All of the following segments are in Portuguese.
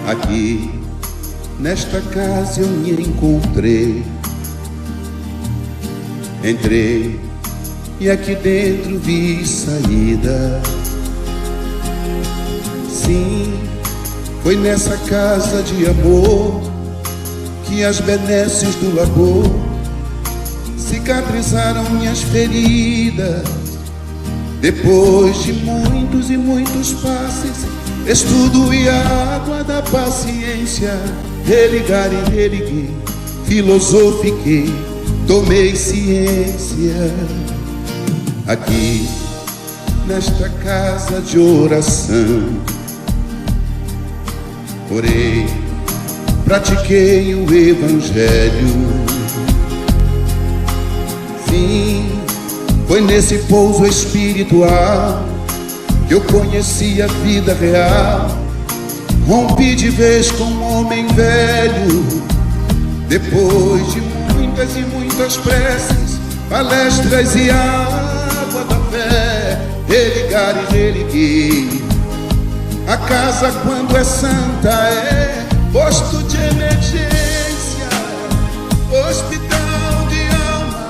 Aqui, nesta casa eu me encontrei. Entrei e aqui dentro vi saída. Sim, foi nessa casa de amor que as benesses do labor cicatrizaram minhas feridas. Depois de muitos e muitos passes, estudo e a água da paciência, religar e religuei, filosofiquei, tomei ciência. Aqui, nesta casa de oração, orei, pratiquei o Evangelho. Sim, foi nesse pouso espiritual que eu conheci a vida real. Rompi de vez com um homem velho. Depois de muitas e muitas preces, palestras e água da fé, religar e religuei. A casa, quando é santa, é posto de emergência, hospital de alma,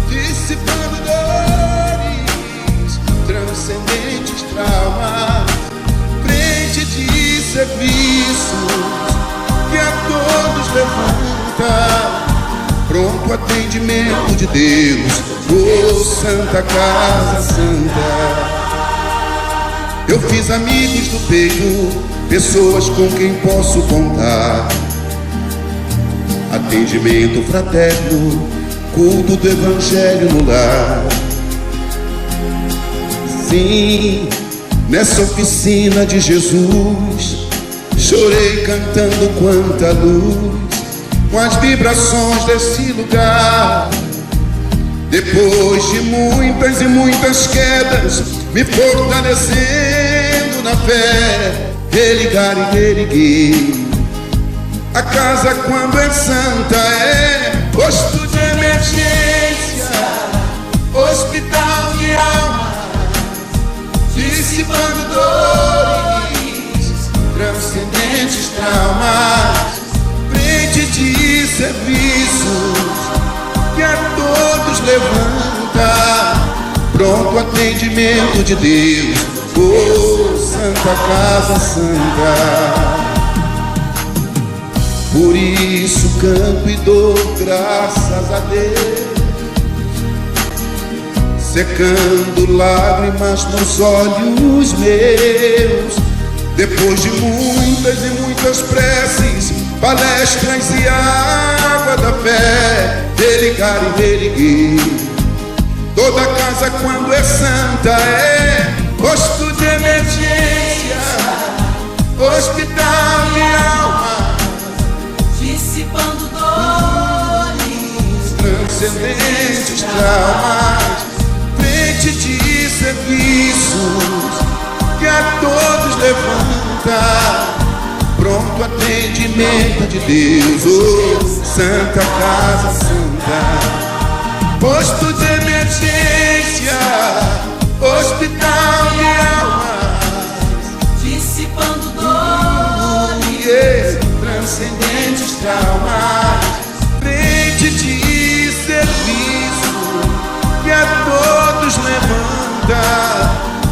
dissipando dores, transcendentes traumas, frente de serviços que a todos levanta, pronto atendimento de Deus, oh Santa Casa Santa. Eu fiz amigos do peito, pessoas com quem posso contar. Atendimento fraterno, culto do Evangelho no lar. Sim, nessa oficina de Jesus, chorei cantando quanta luz, com as vibrações desse lugar. Depois de muitas e muitas quedas, me fortalecendo na fé, religar e religuei. A casa, quando é santa, é posto de emergência, hospital de alma, dissipando dores, transcendentes traumas, frente de serviços que a todos levanta, pronto atendimento de Deus, oh Santa Casa Santa. Por isso canto e dou graças a Deus, secando lágrimas nos olhos meus. Depois de muitas e muitas preces, palestras e água da fé, religar e religuei. Toda casa, quando é santa, é posto de emergência, hospital de alma, dissipando dores, transcendentes traumas, frente de serviços que a todos levanta, pronto atendimento de Deus, oh Santa Casa Santa. Posto de emergência, hospital de almas, dissipando dores, transcendentes traumas, frente de serviço que a todos levanta,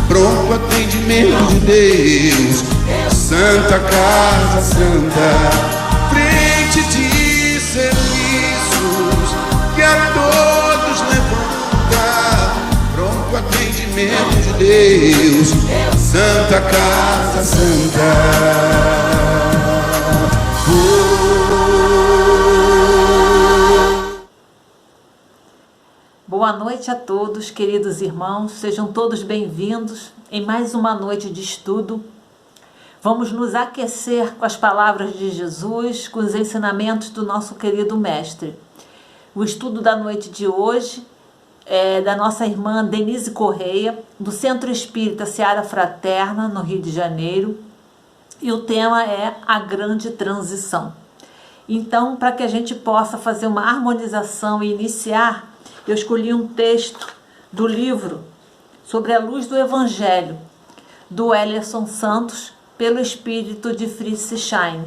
pronto atendimento de Deus, Santa Casa Santa. Frente de serviços que a todos levanta, pronto atendimento de Deus, Santa Casa Santa. Boa noite a todos, queridos irmãos, sejam todos bem-vindos em mais uma noite de estudo. Vamos nos aquecer com as palavras de Jesus, com os ensinamentos do nosso querido Mestre. O estudo da noite de hoje é da nossa irmã Denise Correia, do Centro Espírita Seara Fraterna, no Rio de Janeiro, e o tema é a grande transição. Então, para que a gente possa fazer uma harmonização e iniciar, eu escolhi um texto do livro sobre a luz do Evangelho, do Ellerson Santos, pelo espírito de Fritz Schein.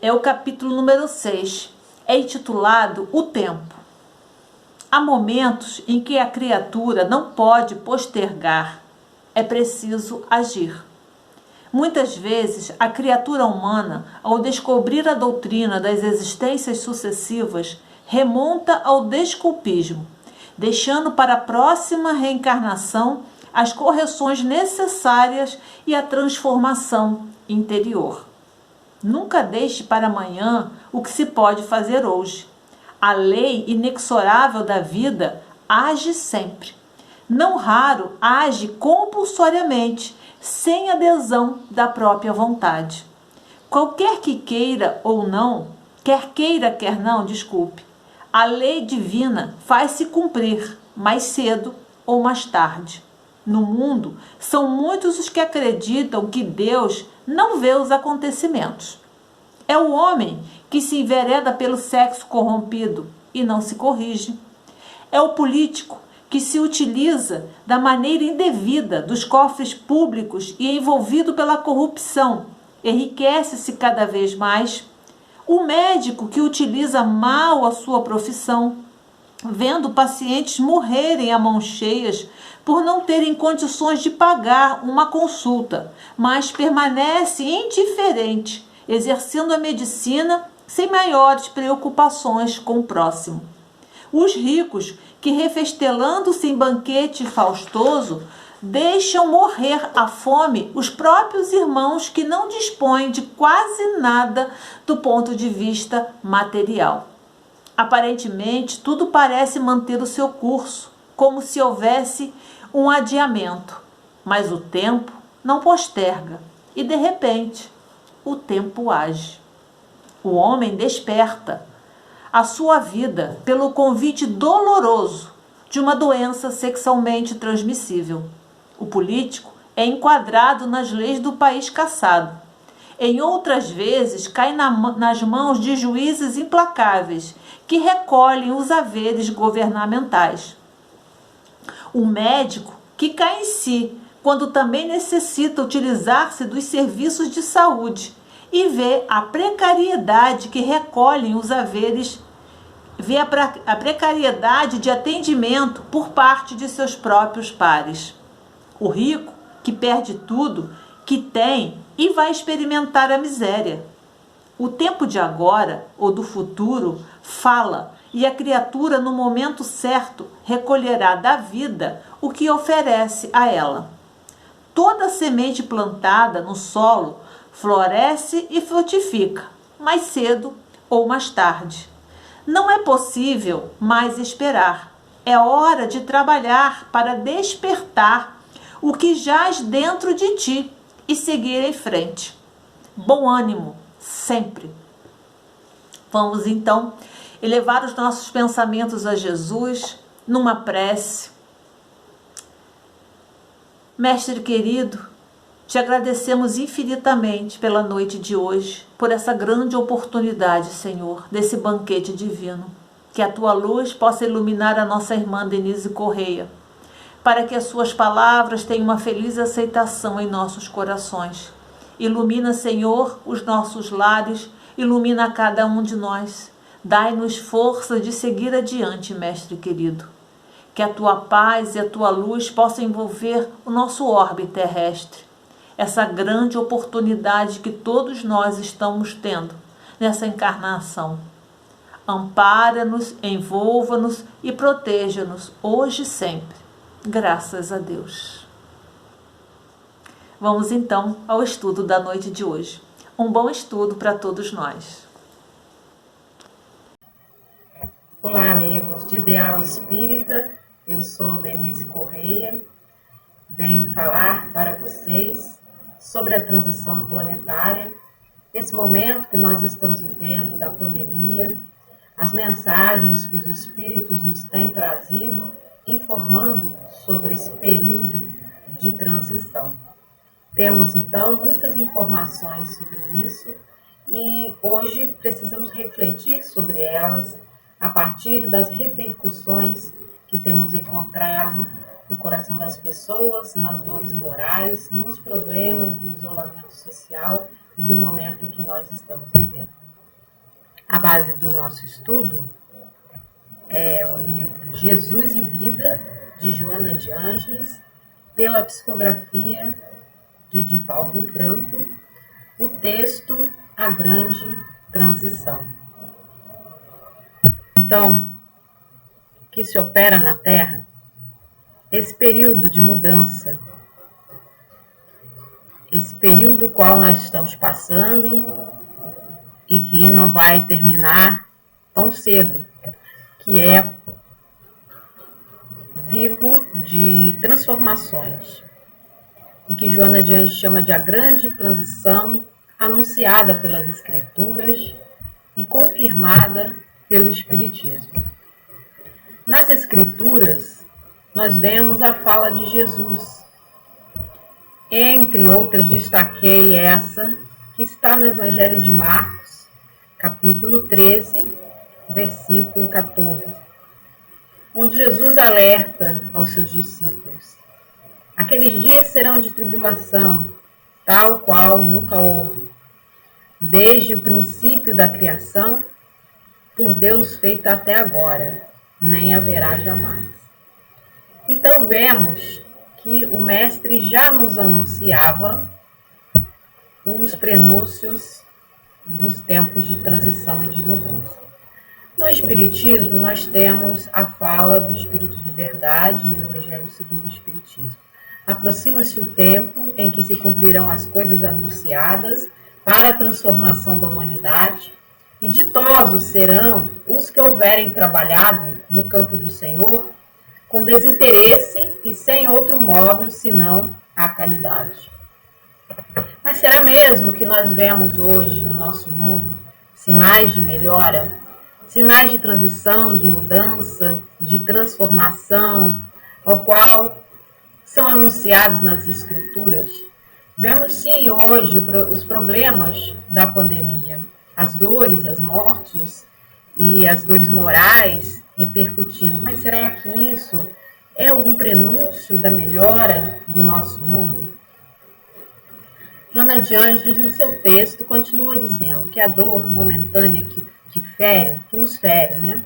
É o capítulo número 6, é intitulado O Tempo. Há momentos em que a criatura não pode postergar, é preciso agir. Muitas vezes, a criatura humana, ao descobrir a doutrina das existências sucessivas, remonta ao desculpismo, deixando para a próxima reencarnação as correções necessárias e a transformação interior. Nunca deixe para amanhã o que se pode fazer hoje. A lei inexorável da vida age sempre. Não raro age compulsoriamente, sem adesão da própria vontade. Qualquer que queira ou não, quer queira, quer não, a lei divina faz-se cumprir mais cedo ou mais tarde. No mundo, são muitos os que acreditam que Deus não vê os acontecimentos. É o homem que se envereda pelo sexo corrompido e não se corrige. É o político que se utiliza da maneira indevida dos cofres públicos e envolvido pela corrupção, enriquece-se cada vez mais. O médico que utiliza mal a sua profissão, vendo pacientes morrerem a mãos cheias por não terem condições de pagar uma consulta, mas permanece indiferente, exercendo a medicina sem maiores preocupações com o próximo. Os ricos que, refestelando-se em banquete faustoso, deixam morrer à fome os próprios irmãos que não dispõem de quase nada do ponto de vista material. Aparentemente, tudo parece manter o seu curso, como se houvesse um adiamento, mas o tempo não posterga e, de repente, o tempo age. O homem desperta a sua vida pelo convite doloroso de uma doença sexualmente transmissível. O político é enquadrado nas leis do país caçado. Em outras vezes, cai nas mãos de juízes implacáveis que recolhem os haveres governamentais. O médico que cai em si quando também necessita utilizar-se dos serviços de saúde e vê a precariedade que recolhem os haveres, vê a precariedade de atendimento por parte de seus próprios pares. O rico que perde tudo que tem e vai experimentar a miséria. O tempo de agora ou do futuro fala, e a criatura no momento certo recolherá da vida o que oferece a ela. Toda semente plantada no solo floresce e frutifica, mais cedo ou mais tarde. Não é possível mais esperar. É hora de trabalhar para despertar o que jaz dentro de ti e seguir em frente. Bom ânimo, sempre. Vamos então elevar os nossos pensamentos a Jesus numa prece. Mestre querido, te agradecemos infinitamente pela noite de hoje, por essa grande oportunidade, Senhor, desse banquete divino. Que a tua luz possa iluminar a nossa irmã Denise Correia, para que as suas palavras tenham uma feliz aceitação em nossos corações. Ilumina, Senhor, os nossos lares, ilumina cada um de nós. Dai-nos força de seguir adiante, Mestre querido. Que a tua paz e a tua luz possam envolver o nosso orbe terrestre. Essa grande oportunidade que todos nós estamos tendo nessa encarnação. Ampara-nos, envolva-nos e proteja-nos hoje e sempre. Graças a Deus. Vamos então ao estudo da noite de hoje. Um bom estudo para todos nós. Olá, amigos de Ideal Espírita, eu sou Denise Correia, venho falar para vocês sobre a transição planetária, esse momento que nós estamos vivendo da pandemia, as mensagens que os Espíritos nos têm trazido, informando sobre esse período de transição. Temos, então, muitas informações sobre isso e hoje precisamos refletir sobre elas a partir das repercussões que temos encontrado no coração das pessoas, nas dores morais, nos problemas do isolamento social e do momento em que nós estamos vivendo. A base do nosso estudo é o livro Jesus e Vida, de Joana de Ângeles, pela psicografia de Divaldo Franco, o texto A Grande Transição. Então, o que se opera na Terra, esse período de mudança, esse período qual nós estamos passando e que não vai terminar tão cedo, que é vivo de transformações, e que Joana de Ângeles chama de a grande transição anunciada pelas Escrituras e confirmada pelo Espiritismo. Nas Escrituras, nós vemos a fala de Jesus. Entre outras, destaquei essa que está no Evangelho de Marcos, capítulo 13, versículo 14, onde Jesus alerta aos seus discípulos: aqueles dias serão de tribulação, tal qual nunca houve, desde o princípio da criação, por Deus feita até agora, nem haverá jamais. Então vemos que o Mestre já nos anunciava os prenúncios dos tempos de transição e de mudança. No Espiritismo, nós temos a fala do Espírito de Verdade no Evangelho segundo o Espiritismo. Aproxima-se o tempo em que se cumprirão as coisas anunciadas para a transformação da humanidade, e ditosos serão os que houverem trabalhado no campo do Senhor com desinteresse e sem outro móvel senão a caridade. Mas será mesmo que nós vemos hoje no nosso mundo sinais de melhora, sinais de transição, de mudança, de transformação, ao qual são anunciados nas Escrituras? Vemos sim hoje os problemas da pandemia, as dores, as mortes e as dores morais repercutindo. Mas será que isso é algum prenúncio da melhora do nosso mundo? Joana de Ângeles, no seu texto, continua dizendo que a dor momentânea que nos fere,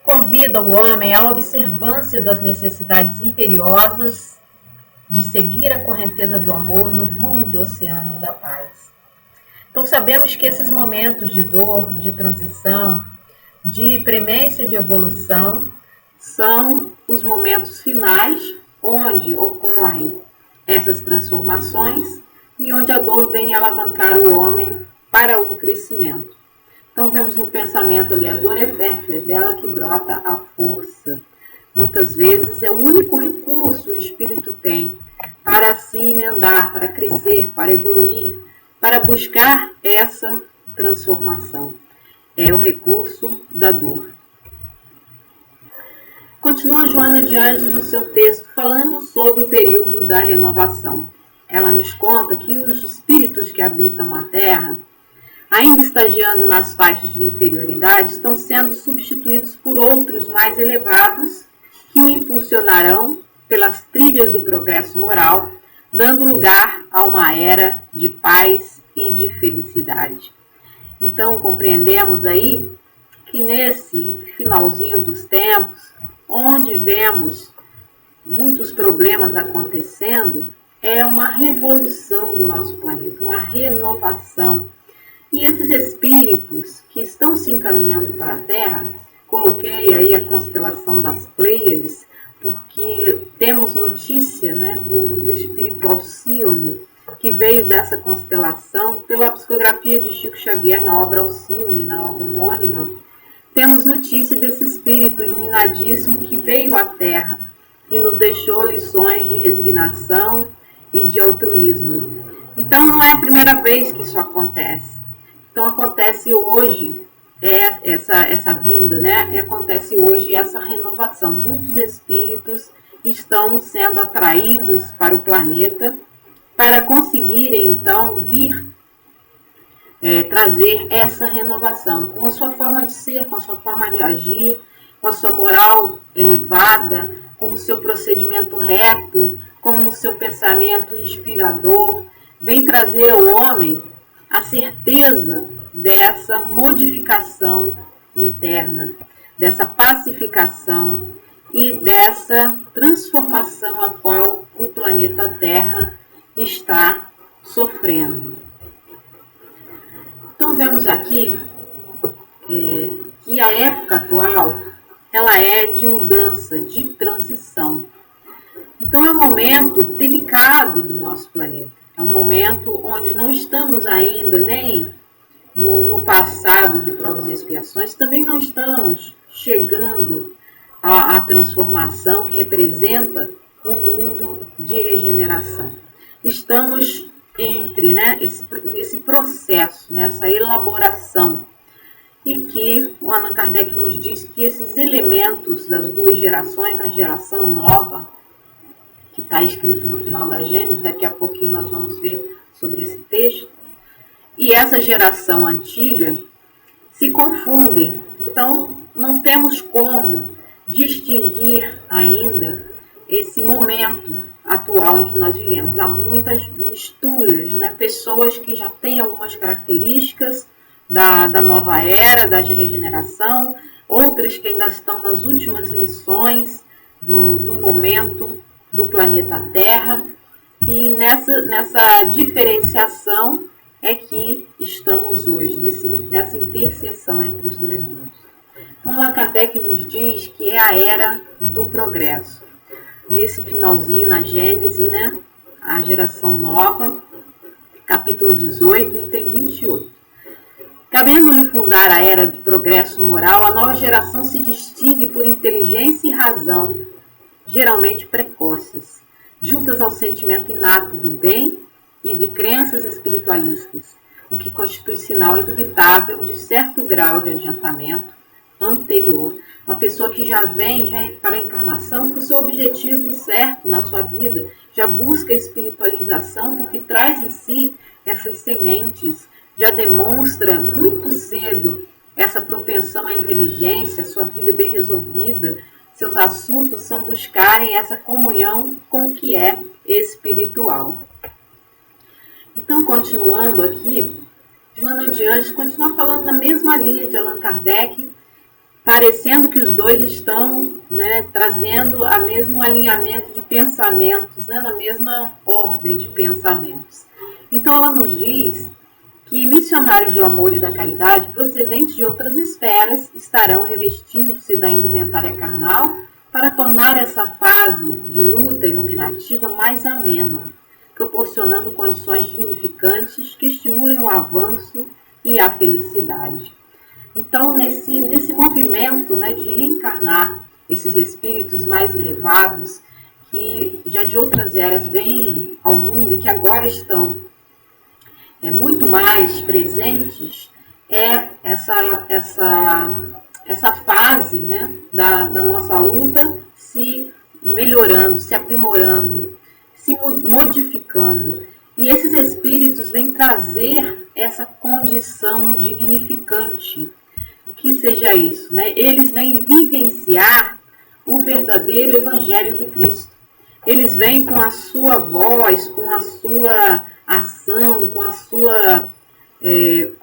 convida o homem à observância das necessidades imperiosas de seguir a correnteza do amor no rumo do oceano da paz. Então sabemos que esses momentos de dor, de transição, de premência de evolução, são os momentos finais onde ocorrem essas transformações e onde a dor vem alavancar o homem para o crescimento. Então vemos no pensamento ali, a dor é fértil, é dela que brota a força. Muitas vezes é o único recurso que o espírito tem para se emendar, para crescer, para evoluir, para buscar essa transformação. É o recurso da dor. Continua Joana de Ângeles no seu texto falando sobre o período da renovação. Ela nos conta que os espíritos que habitam a Terra, ainda estagiando nas faixas de inferioridade, estão sendo substituídos por outros mais elevados que o impulsionarão pelas trilhas do progresso moral, dando lugar a uma era de paz e de felicidade. Então, compreendemos aí que nesse finalzinho dos tempos, onde vemos muitos problemas acontecendo, é uma revolução do nosso planeta, uma renovação. E esses espíritos que estão se encaminhando para a Terra, coloquei aí a constelação das Pleiades, porque temos notícia do espírito Alcione, que veio dessa constelação pela psicografia de Chico Xavier na obra Alcione, na obra homônima. Temos notícia desse espírito iluminadíssimo que veio à Terra e nos deixou lições de resignação e de altruísmo. Então não é a primeira vez que isso acontece. Então acontece hoje essa vinda, E acontece hoje essa renovação. Muitos espíritos estão sendo atraídos para o planeta para conseguirem, então, vir trazer essa renovação com a sua forma de ser, com a sua forma de agir, com a sua moral elevada, com o seu procedimento reto, com o seu pensamento inspirador, vem trazer ao homem a certeza dessa modificação interna, dessa pacificação e dessa transformação a qual o planeta Terra está sofrendo. Então vemos aqui que a época atual ela é de mudança, de transição. Então é um momento delicado do nosso planeta. É um momento onde não estamos ainda nem no passado de provas e expiações, também não estamos chegando à transformação que representa o mundo de regeneração. Estamos entre nesse processo, nessa elaboração, e que o Allan Kardec nos diz que esses elementos das duas gerações, a geração nova, que está escrito no final da Gênesis, daqui a pouquinho nós vamos ver sobre esse texto, e essa geração antiga se confundem. Então, não temos como distinguir ainda esse momento atual em que nós vivemos. Há muitas misturas, pessoas que já têm algumas características da nova era, da regeneração, outras que ainda estão nas últimas lições do momento do planeta Terra, e nessa diferenciação é que estamos hoje, nessa interseção entre os dois mundos. Então, Allan Kardec nos diz que é a era do progresso. Nesse finalzinho, na Gênesis, a geração nova, capítulo 18, item 28. Cabendo-lhe fundar a era de progresso moral, a nova geração se distingue por inteligência e razão, geralmente precoces, juntas ao sentimento inato do bem e de crenças espiritualistas, o que constitui sinal indubitável de certo grau de adiantamento anterior. Uma pessoa que já vem para a encarnação com o seu objetivo certo na sua vida, já busca a espiritualização porque traz em si essas sementes, já demonstra muito cedo essa propensão à inteligência, sua vida bem resolvida, seus assuntos são buscarem essa comunhão com o que é espiritual. Então, continuando aqui, Joana de Anjos continua falando na mesma linha de Allan Kardec, parecendo que os dois estão trazendo o mesmo alinhamento de pensamentos, na mesma ordem de pensamentos. Então, ela nos diz que missionários do amor e da caridade, procedentes de outras esferas, estarão revestindo-se da indumentária carnal para tornar essa fase de luta iluminativa mais amena, proporcionando condições dignificantes que estimulem o avanço e a felicidade. Então, nesse movimento de reencarnar esses espíritos mais elevados, que já de outras eras vêm ao mundo e que agora estão muito mais presentes, é essa fase da nossa luta se melhorando, se aprimorando, se modificando. E esses espíritos vêm trazer essa condição dignificante. O que seja isso? Eles vêm vivenciar o verdadeiro Evangelho do Cristo. Eles vêm com a sua voz, com a sua ação, com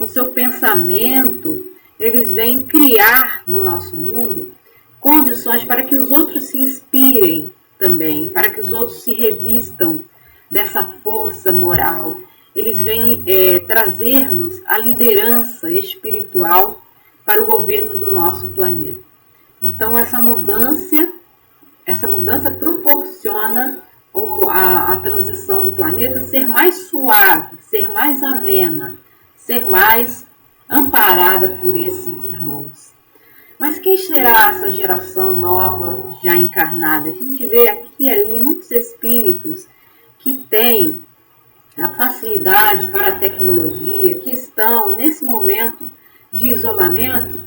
seu pensamento, eles vêm criar no nosso mundo condições para que os outros se inspirem também, para que os outros se revistam dessa força moral. Eles vêm trazer-nos a liderança espiritual para o governo do nosso planeta. Então, essa mudança proporciona a transição do planeta ser mais suave, ser mais amena, ser mais amparada por esses irmãos. Mas quem será essa geração nova já encarnada? A gente vê aqui e ali muitos espíritos que têm a facilidade para a tecnologia, que estão nesse momento de isolamento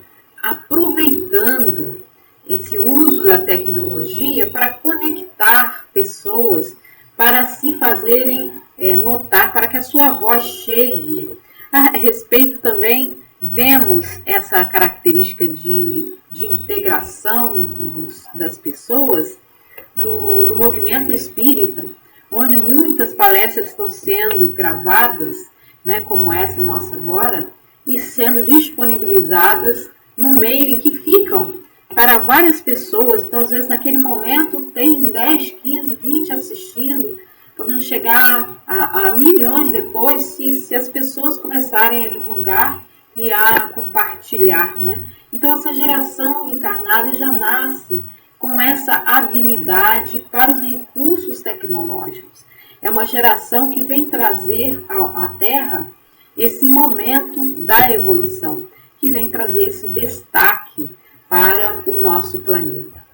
aproveitando esse uso da tecnologia para conectar pessoas, para se fazerem notar, para que a sua voz chegue. A respeito também vemos essa característica de integração das pessoas no movimento espírita, onde muitas palestras estão sendo gravadas, né, como essa nossa agora, e sendo disponibilizadas no meio em que ficam para várias pessoas. Então, às vezes, naquele momento, tem 10, 15, 20 assistindo, podendo chegar a milhões depois, se as pessoas começarem a divulgar e a compartilhar, né? Então, essa geração encarnada já nasce com essa habilidade para os recursos tecnológicos. É uma geração que vem trazer à Terra esse momento da evolução, que vem trazer esse destaque para o nosso planeta.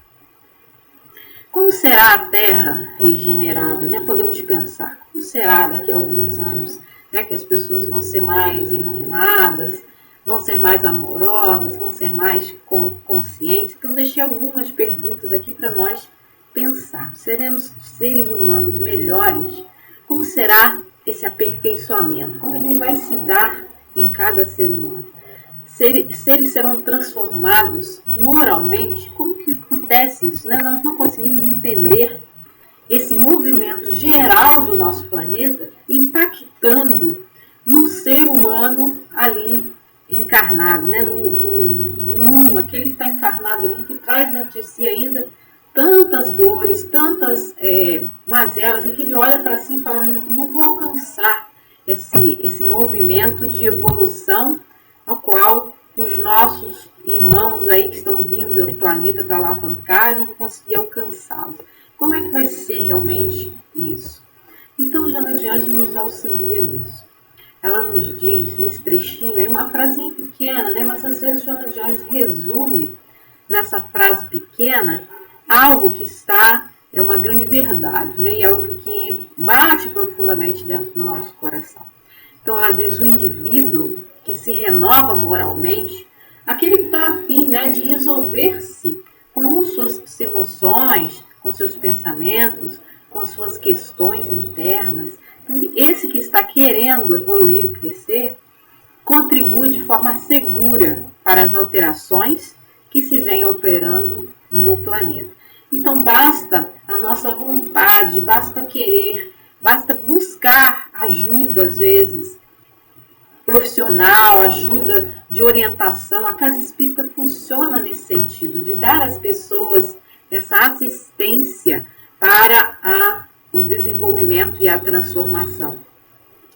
Como será a Terra regenerada, né? Podemos pensar, como será daqui a alguns anos, né? Que as pessoas vão ser mais iluminadas, vão ser mais amorosas, vão ser mais conscientes. Então, deixei algumas perguntas aqui para nós pensar. Seremos seres humanos melhores? Como será esse aperfeiçoamento? Como ele vai se dar em cada ser humano? Seres serão transformados moralmente? Como que acontece isso, né? Nós não conseguimos entender esse movimento geral do nosso planeta impactando no ser humano ali encarnado, né? No aquele que está encarnado ali, que traz dentro de si ainda tantas dores, tantas mazelas, e que ele olha para si e fala, não vou alcançar esse movimento de evolução ao qual os nossos irmãos aí que estão vindo de outro planeta para alavancar, não vou conseguir alcançá-los. Como é que vai ser realmente isso? Então, Joana de Ângeles nos auxilia nisso. Ela nos diz, nesse trechinho, é uma frasinha pequena, né? Mas às vezes Joana de Ângeles resume nessa frase pequena algo que é uma grande verdade, né? E algo que bate profundamente dentro do nosso coração. Então ela diz, o indivíduo que se renova moralmente, aquele que está afim, né, de resolver-se com suas emoções, com seus pensamentos, com suas questões internas. Esse que está querendo evoluir e crescer, contribui de forma segura para as alterações que se vêm operando no planeta. Então basta a nossa vontade, basta querer, basta buscar ajuda às vezes, profissional, ajuda de orientação. A Casa Espírita funciona nesse sentido, de dar às pessoas essa assistência para o desenvolvimento e a transformação.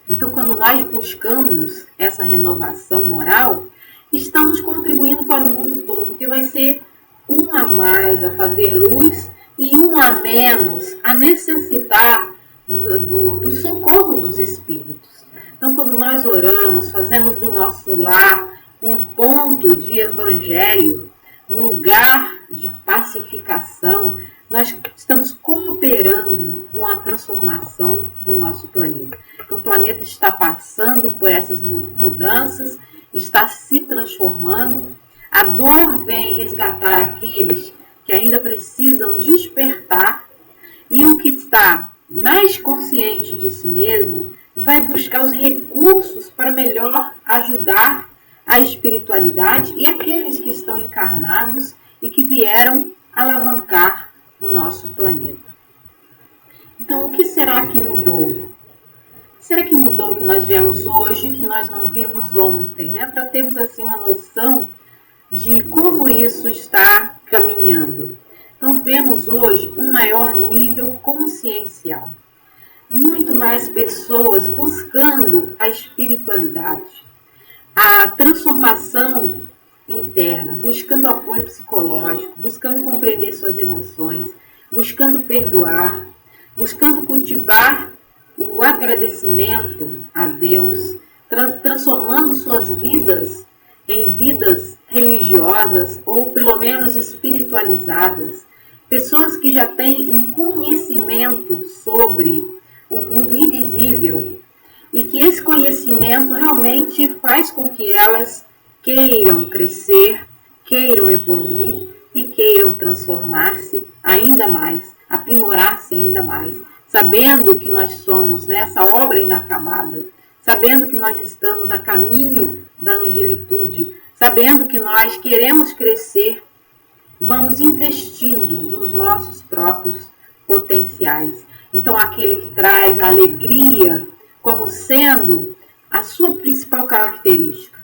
Então, quando nós buscamos essa renovação moral, estamos contribuindo para o mundo todo, porque vai ser um a mais a fazer luz e um a menos a necessitar do socorro dos espíritos. Então, quando nós oramos, fazemos do nosso lar um ponto de evangelho, um lugar de pacificação, nós estamos cooperando com a transformação do nosso planeta. Então, o planeta está passando por essas mudanças, está se transformando. A dor vem resgatar aqueles que ainda precisam despertar, e o que está mais consciente de si mesmo vai buscar os recursos para melhor ajudar a espiritualidade e aqueles que estão encarnados e que vieram alavancar o nosso planeta. Então, o que será que mudou? Será que mudou o que nós vemos hoje, que nós não vimos ontem, né? Para termos assim uma noção de como isso está caminhando. Então, vemos hoje um maior nível consciencial. Muito mais pessoas buscando a espiritualidade, a transformação interna, buscando apoio psicológico, buscando compreender suas emoções, buscando perdoar, buscando cultivar o agradecimento a Deus, transformando suas vidas em vidas religiosas ou pelo menos espiritualizadas. Pessoas que já têm um conhecimento sobre o mundo invisível e que esse conhecimento realmente faz com que elas queiram crescer, queiram evoluir e queiram transformar-se ainda mais, aprimorar-se ainda mais, sabendo que nós somos nessa obra inacabada, sabendo que nós estamos a caminho da angelitude, sabendo que nós queremos crescer, vamos investindo nos nossos próprios potenciais. Então, aquele que traz a alegria como sendo a sua principal característica,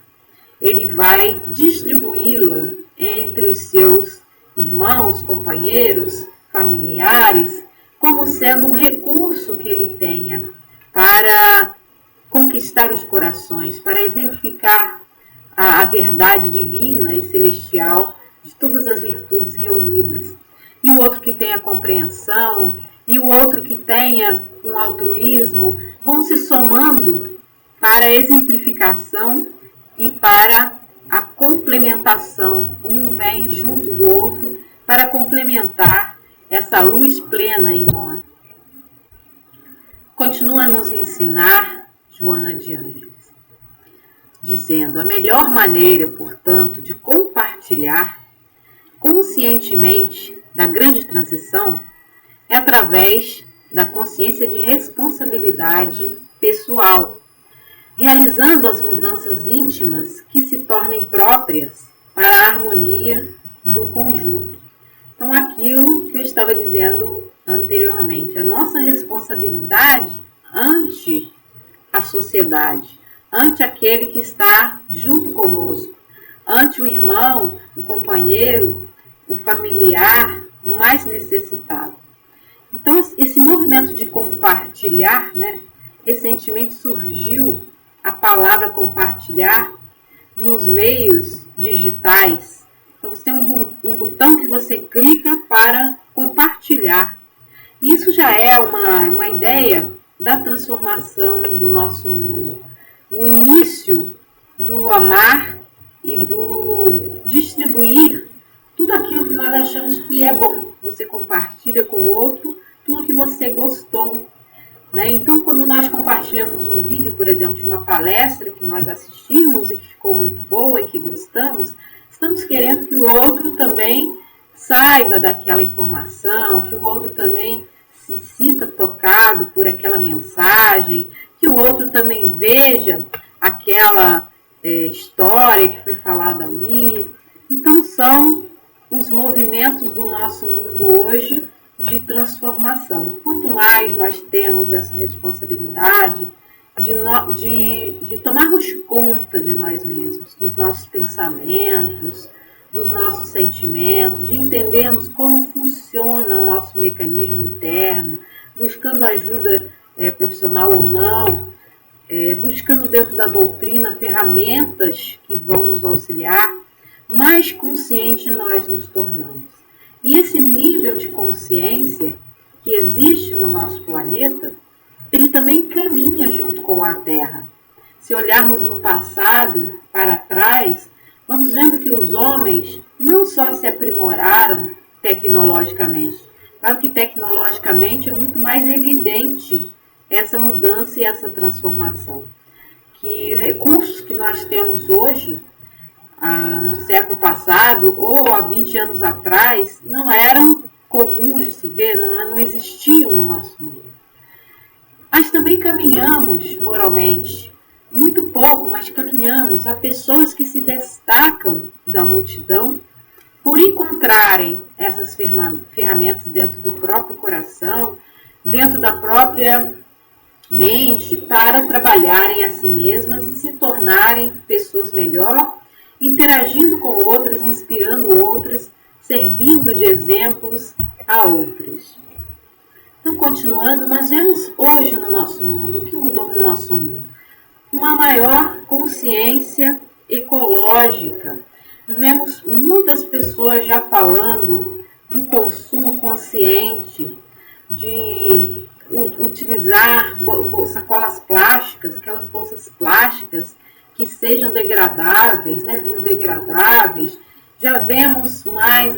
ele vai distribuí-la entre os seus irmãos, companheiros, familiares, como sendo um recurso que ele tenha para conquistar os corações, para exemplificar a verdade divina e celestial de todas as virtudes reunidas. E o outro que tenha compreensão, e o outro que tenha um altruísmo, vão se somando para a exemplificação e para a complementação. Um vem junto do outro para complementar essa luz plena em nós. Continua a nos ensinar Joana de Ângeles, dizendo: a melhor maneira, portanto, de compartilhar conscientemente da grande transição é através da consciência de responsabilidade pessoal, realizando as mudanças íntimas que se tornem próprias para a harmonia do conjunto. Então, aquilo que eu estava dizendo anteriormente, a nossa responsabilidade ante a sociedade, ante aquele que está junto conosco, ante o irmão, o companheiro, o familiar mais necessitado. Então, esse movimento de compartilhar, recentemente surgiu a palavra compartilhar nos meios digitais. Então, você tem um botão que você clica para compartilhar. Isso já é uma ideia da transformação do nosso mundo. O início do amar e do distribuir tudo aquilo que nós achamos que é bom. Você compartilha com o outro tudo que você gostou. Então, quando nós compartilhamos um vídeo, por exemplo, de uma palestra que nós assistimos e que ficou muito boa e que gostamos, estamos querendo que o outro também saiba daquela informação, que o outro também se sinta tocado por aquela mensagem, que o outro também veja aquela história que foi falada ali. Então, são os movimentos do nosso mundo hoje de transformação. Quanto mais nós temos essa responsabilidade de tomarmos conta de nós mesmos, dos nossos pensamentos, dos nossos sentimentos, de entendermos como funciona o nosso mecanismo interno, buscando ajuda profissional ou não, buscando dentro da doutrina ferramentas que vão nos auxiliar, mais conscientes nós nos tornamos. E esse nível de consciência que existe no nosso planeta, ele também caminha junto com a Terra. Se olharmos no passado, para trás, vamos vendo que os homens não só se aprimoraram tecnologicamente. Claro que tecnologicamente é muito mais evidente essa mudança e essa transformação. Que recursos que nós temos hoje, no século passado ou há 20 anos atrás, não eram comuns de se ver, não existiam no nosso meio. Mas também caminhamos moralmente, muito pouco, mas caminhamos. Há pessoas que se destacam da multidão por encontrarem essas ferramentas dentro do próprio coração, dentro da própria mente, para trabalharem a si mesmas e se tornarem pessoas melhores, interagindo com outras, inspirando outras, servindo de exemplos a outras. Então, continuando, nós vemos hoje no nosso mundo, o que mudou no nosso mundo? Uma maior consciência ecológica. Vemos muitas pessoas já falando do consumo consciente, de utilizar sacolas plásticas, aquelas bolsas plásticas que sejam degradáveis, biodegradáveis. Já vemos mais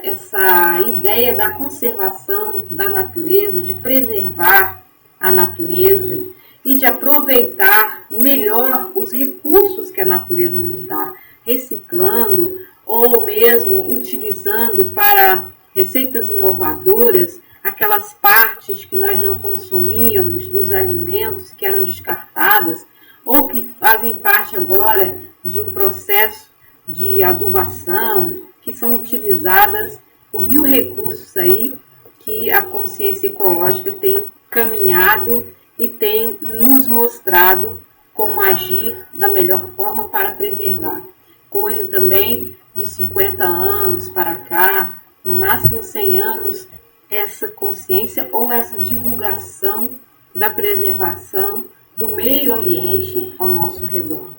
essa ideia da conservação da natureza, de preservar a natureza e de aproveitar melhor os recursos que a natureza nos dá, reciclando ou mesmo utilizando para receitas inovadoras aquelas partes que nós não consumíamos dos alimentos que eram descartadas, ou que fazem parte agora de um processo de adubação, que são utilizadas por 1000 recursos aí que a consciência ecológica tem caminhado e tem nos mostrado como agir da melhor forma para preservar. Coisa também de 50 anos para cá, no máximo 100 anos, essa consciência ou essa divulgação da preservação do meio ambiente ao nosso redor.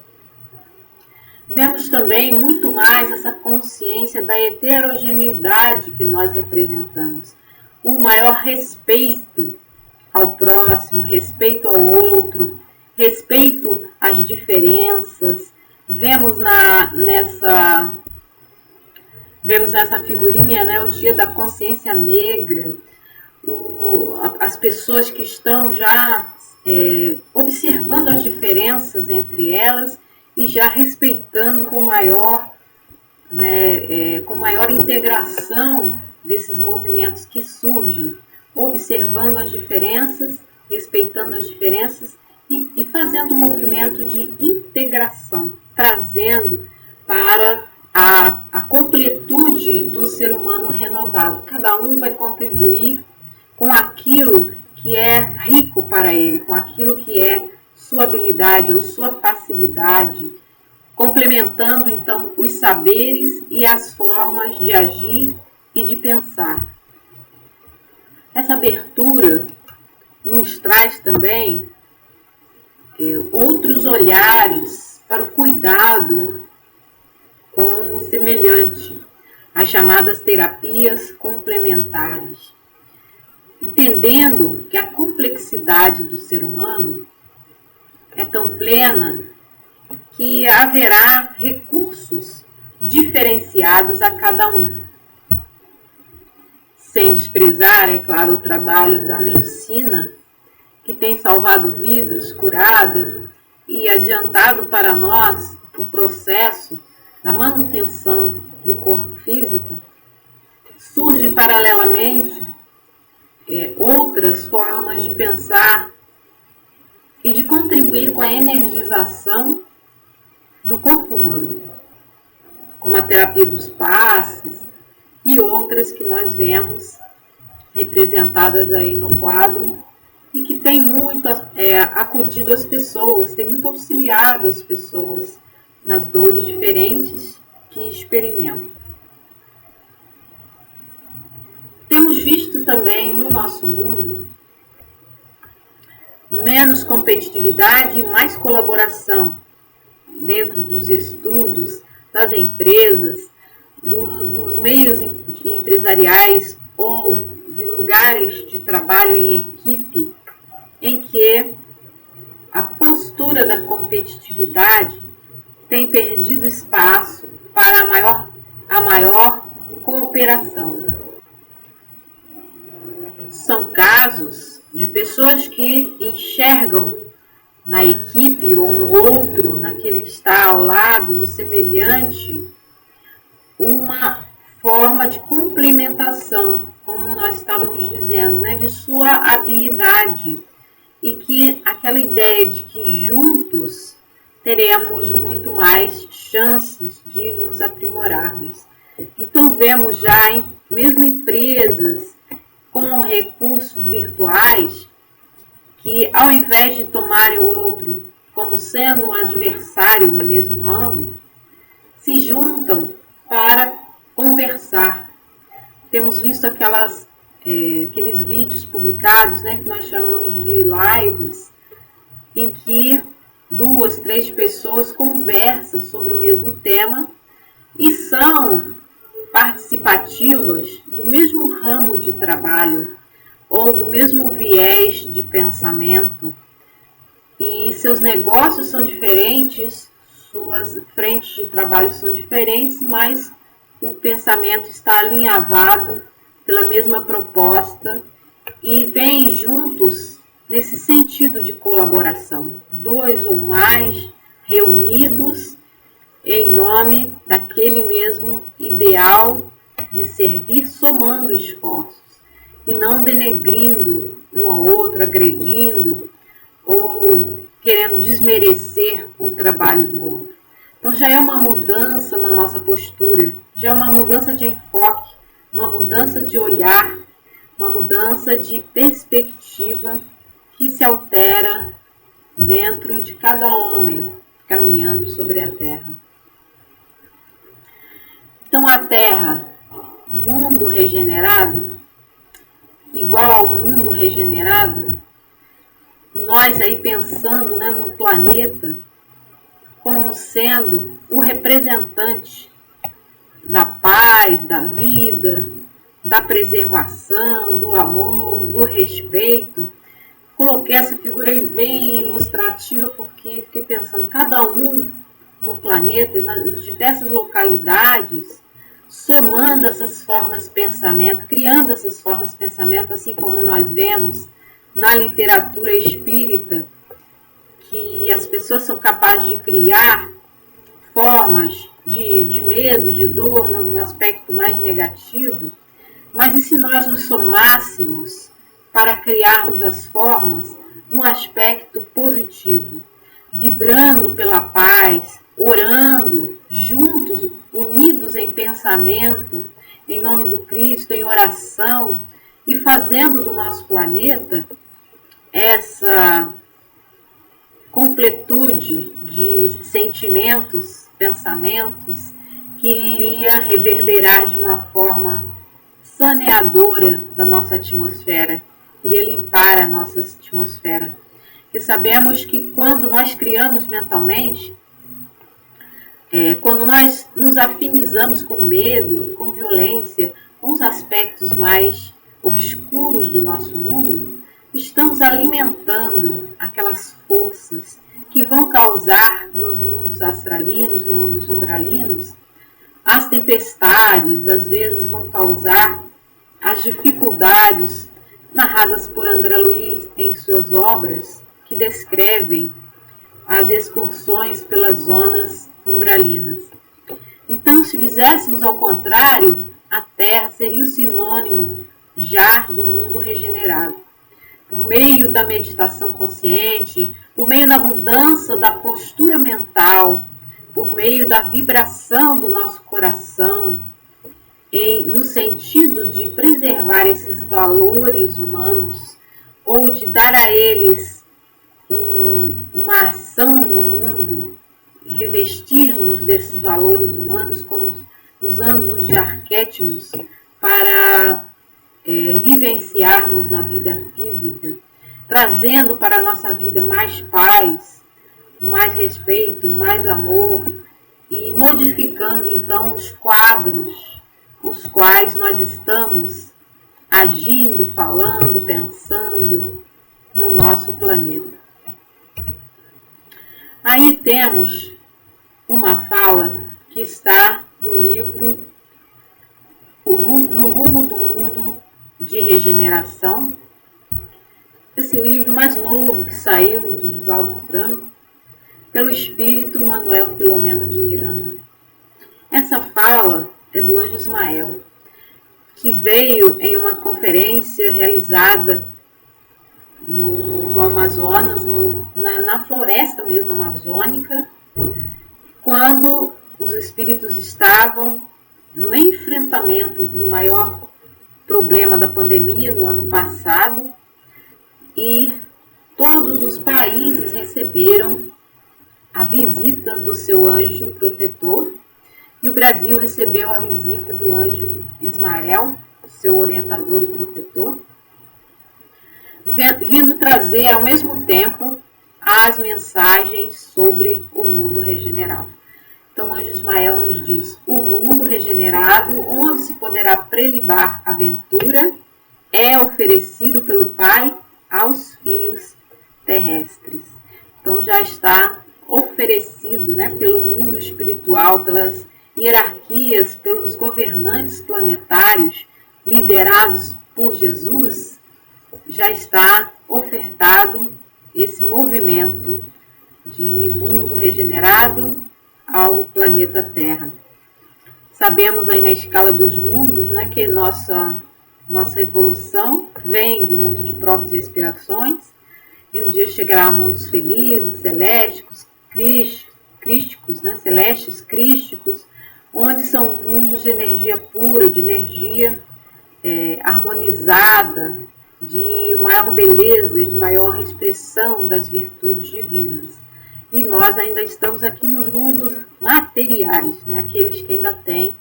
Vemos também muito mais essa consciência da heterogeneidade que nós representamos, um maior respeito ao próximo, respeito ao outro, respeito às diferenças. Vemos nessa figurinha, né, o Dia da Consciência Negra, as pessoas que estão já observando as diferenças entre elas e já respeitando com maior integração desses movimentos que surgem, observando as diferenças, respeitando as diferenças e fazendo um movimento de integração, trazendo para a completude do ser humano renovado. Cada um vai contribuir com aquilo que é rico para ele, com aquilo que é sua habilidade ou sua facilidade, complementando então os saberes e as formas de agir e de pensar. Essa abertura nos traz também outros olhares para o cuidado com o semelhante, as chamadas terapias complementares, entendendo que a complexidade do ser humano é tão plena que haverá recursos diferenciados a cada um. Sem desprezar, é claro, o trabalho da medicina, que tem salvado vidas, curado e adiantado para nós o processo da manutenção do corpo físico, surgem paralelamente outras formas de pensar e de contribuir com a energização do corpo humano, como a terapia dos passes e outras que nós vemos representadas aí no quadro e que tem muito acudido as pessoas, tem muito auxiliado as pessoas nas dores diferentes que experimentam. Temos visto também no nosso mundo menos competitividade e mais colaboração dentro dos estudos, das empresas, dos meios empresariais ou de lugares de trabalho em equipe, em que a postura da competitividade tem perdido espaço para a maior cooperação. São casos de pessoas que enxergam na equipe ou no outro, naquele que está ao lado, no semelhante, uma forma de complementação, como nós estávamos dizendo, né, de sua habilidade, e que aquela ideia de que juntos teremos muito mais chances de nos aprimorarmos. Então vemos já, mesmo empresas com recursos virtuais, que ao invés de tomarem o outro como sendo um adversário no mesmo ramo, se juntam para conversar. Temos visto aqueles vídeos publicados, né, que nós chamamos de lives, em que 2, 3 pessoas conversam sobre o mesmo tema e são participativas do mesmo ramo de trabalho ou do mesmo viés de pensamento, e seus negócios são diferentes, suas frentes de trabalho são diferentes, mas o pensamento está alinhavado pela mesma proposta e vêm juntos nesse sentido de colaboração, 2 ou mais reunidos em nome daquele mesmo ideal de servir, somando esforços e não denegrindo um ao outro, agredindo ou querendo desmerecer o trabalho do outro. Então já é uma mudança na nossa postura, já é uma mudança de enfoque, uma mudança de olhar, uma mudança de perspectiva que se altera dentro de cada homem caminhando sobre a Terra. Então a Terra, mundo regenerado, igual ao mundo regenerado, nós aí pensando, né, no planeta como sendo o representante da paz, da vida, da preservação, do amor, do respeito. Coloquei essa figura aí bem ilustrativa porque fiquei pensando, cada um no planeta, nas diversas localidades, somando essas formas de pensamento, criando essas formas de pensamento, assim como nós vemos na literatura espírita, que as pessoas são capazes de criar formas de medo, de dor, no aspecto mais negativo. Mas e se nós nos somássemos para criarmos as formas no aspecto positivo, vibrando pela paz, orando juntos, unidos em pensamento, em nome do Cristo, em oração, e fazendo do nosso planeta essa completude de sentimentos, pensamentos, que iria reverberar de uma forma saneadora da nossa atmosfera, iria limpar a nossa atmosfera. Porque sabemos que quando nós criamos mentalmente, quando nós nos afinizamos com medo, com violência, com os aspectos mais obscuros do nosso mundo, estamos alimentando aquelas forças que vão causar nos mundos astralinos, nos mundos umbralinos, as tempestades, às vezes vão causar as dificuldades narradas por André Luiz em suas obras, que descrevem as excursões pelas zonas umbralinas. Então, se fizéssemos ao contrário, a Terra seria o sinônimo já do mundo regenerado. Por meio da meditação consciente, por meio da mudança da postura mental, por meio da vibração do nosso coração, no sentido de preservar esses valores humanos, ou de dar a eles uma ação no mundo, revestir-nos desses valores humanos, como usando-nos de arquétipos para vivenciarmos na vida física, trazendo para a nossa vida mais paz, mais respeito, mais amor, e modificando então os quadros os quais nós estamos agindo, falando, pensando no nosso planeta. Aí temos uma fala que está no livro No Rumo do Mundo de Regeneração, esse livro mais novo que saiu do Divaldo Franco, pelo espírito Manuel Filomeno de Miranda. Essa fala é do Anjo Ismael, que veio em uma conferência realizada no Amazonas, na floresta mesmo amazônica, quando os espíritos estavam no enfrentamento do maior problema da pandemia no ano passado, e todos os países receberam a visita do seu anjo protetor, e o Brasil recebeu a visita do anjo Ismael, seu orientador e protetor, vindo trazer ao mesmo tempo as mensagens sobre o mundo regenerado. Então o anjo Ismael nos diz: o mundo regenerado, onde se poderá prelibar a ventura, é oferecido pelo Pai aos filhos terrestres. Então já está oferecido, né, pelo mundo espiritual, pelas hierarquias, pelos governantes planetários liderados por Jesus, já está ofertado esse movimento de mundo regenerado ao planeta Terra. Sabemos aí na escala dos mundos, né, que nossa evolução vem do mundo de provas e expiações, e um dia chegará a mundos felizes, celésticos, crísticos, né? Celestes, crísticos, onde são mundos de energia pura, de energia harmonizada, de maior beleza e de maior expressão das virtudes divinas. E nós ainda estamos aqui nos mundos materiais, né? Aqueles que ainda têm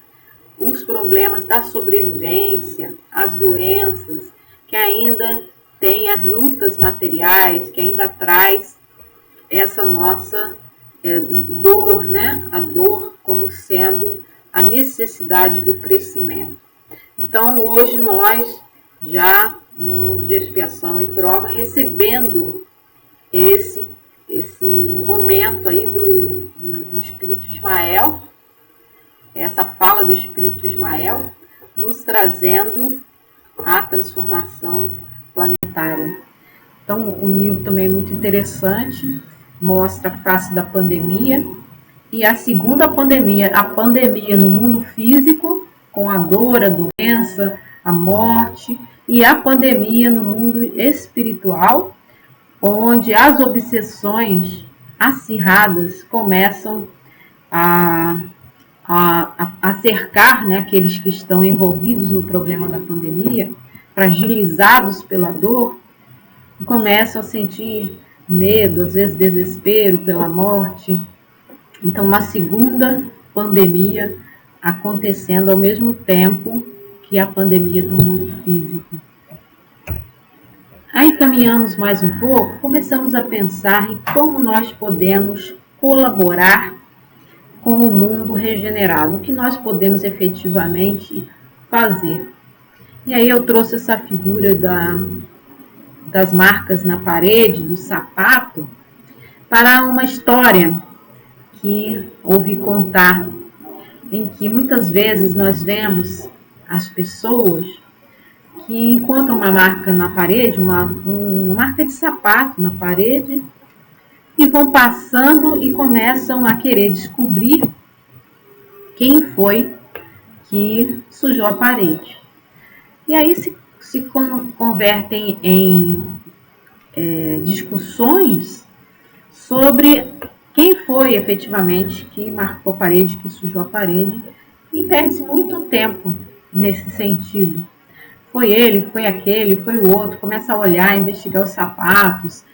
os problemas da sobrevivência, as doenças, que ainda tem as lutas materiais, que ainda traz essa nossa dor, né? A dor como sendo a necessidade do crescimento. Então, hoje nós, já no mundo de expiação e prova, recebendo esse momento aí do Espírito Ismael, essa fala do Espírito Ismael, nos trazendo a transformação planetária. Então, um livro também muito interessante, mostra a face da pandemia e a segunda pandemia, a pandemia no mundo físico, com a dor, a doença, a morte, e a pandemia no mundo espiritual, onde as obsessões acirradas começam a cercar, né, aqueles que estão envolvidos no problema da pandemia, fragilizados pela dor, começam a sentir medo, às vezes desespero pela morte. Então, uma segunda pandemia acontecendo ao mesmo tempo que a pandemia do mundo físico. Aí caminhamos mais um pouco, começamos a pensar em como nós podemos colaborar com o mundo regenerado, o que nós podemos efetivamente fazer. E aí eu trouxe essa figura das marcas na parede, do sapato, para uma história que ouvi contar, em que muitas vezes nós vemos as pessoas que encontram uma marca na parede, uma marca de sapato na parede, e vão passando e começam a querer descobrir quem foi que sujou a parede. E aí se convertem em discussões sobre quem foi efetivamente que marcou a parede, que sujou a parede, e perde-se muito tempo nesse sentido. Foi ele, foi aquele, foi o outro, começa a olhar, investigar os sapatos,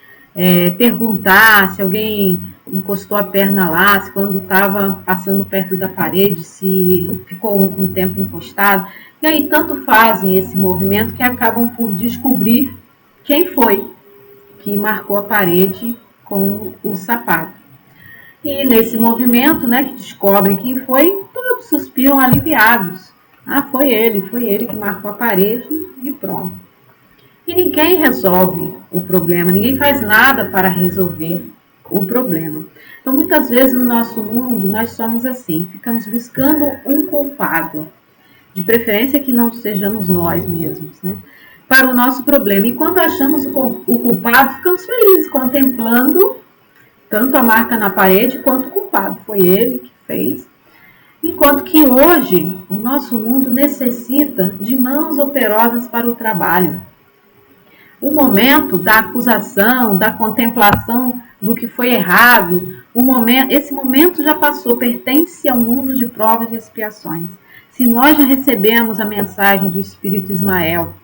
perguntar se alguém encostou a perna lá, se quando estava passando perto da parede, se ficou um tempo encostado. E aí tanto fazem esse movimento que acabam por descobrir quem foi que marcou a parede com o sapato. E nesse movimento, né, que descobrem quem foi, todos suspiram aliviados. Ah, foi ele que marcou a parede e pronto. E ninguém resolve o problema, ninguém faz nada para resolver o problema. Então, muitas vezes no nosso mundo, nós somos assim, ficamos buscando um culpado, de preferência que não sejamos nós mesmos, né, para o nosso problema. E quando achamos o culpado, ficamos felizes, contemplando tanto a marca na parede quanto o culpado. Foi ele que fez. Enquanto que hoje, o nosso mundo necessita de mãos operosas para o trabalho. O momento da acusação, da contemplação do que foi errado, esse momento já passou, pertence ao mundo de provas e expiações. Se nós já recebemos a mensagem do Espírito Ismael,